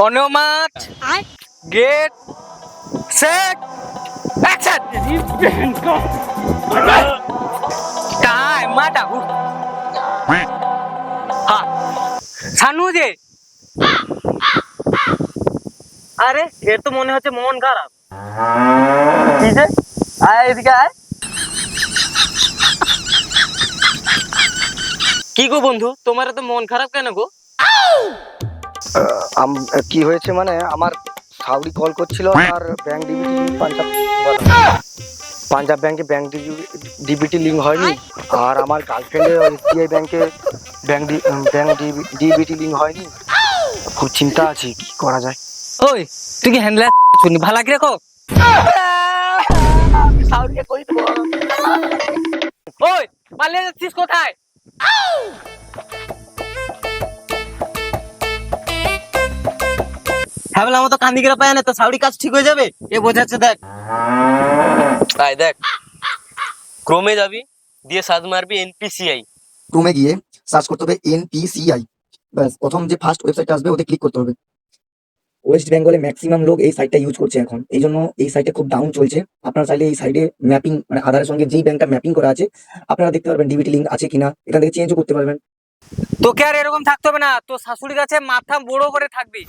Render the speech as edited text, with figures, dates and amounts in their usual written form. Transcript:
অনুমাত get set action काय माटा हाँ সানু যে আরে এর তো মনে হচ্ছে মন খারাপ। কি যে আয় এদিকে আয়। কি গো বন্ধু, তোমার তো মন খারাপ কেন গো? কি হয়েছে মানে আমার সাউরি কল করছিল আর ব্যাংক ডিবিটি পাঞ্জাব ব্যাংকে ব্যাংক ডিবিটি লিঙ্ক হয়নি, আর আমার গার্লফ্রেন্ডের এসবিআই ব্যাংকে ব্যাংক ডিবিটি লিঙ্ক হয়নি। খুব চিন্তা আছে, কি করা যায়। ওই তুই কি হ্যান্ডেল শুনি ভালা কি রাখো সাউরিকে কই দেবো। ওই পালিয়ে যাচ্ছিস কোথায়? হ্যাঁ বলে আমার তো কান্দি গেলে পায় না, তো সাউরি কাজ ঠিক হয়ে যাবে এ বোঝাচ্ছে। দেখ তাই দেখ, ক্রমে যাবি, দিয়ে সার্চ মারবি এনপিসিআই। ক্রোমে গিয়ে সার্চ করতে হবে এনপিসিআই। ব্যাস, প্রথম যে ফার্স্ট ওয়েবসাইট আসবে ওতে ক্লিক করতে হবে। ওয়েস্ট বেঙ্গলে ম্যাক্সিমাম লোক এই সাইটটা ইউজ করছে এখন, এই জন্য এই সাইটে খুব ডাউন চলছে। আপনারা চাইলে এই সাইডে ম্যাপিং মানে আধারের সঙ্গে যেই ব্যাংকটা ম্যাপিং করা আছে আপনারা দেখতে পারবেন ডিবিটি লিঙ্ক আছে কিনা, এখান থেকে চেঞ্জও করতে পারবেন। তোকে আর এরকম থাকতে হবে না, তোর শাশুড়ির কাছে মাথা বড় করে থাকবি।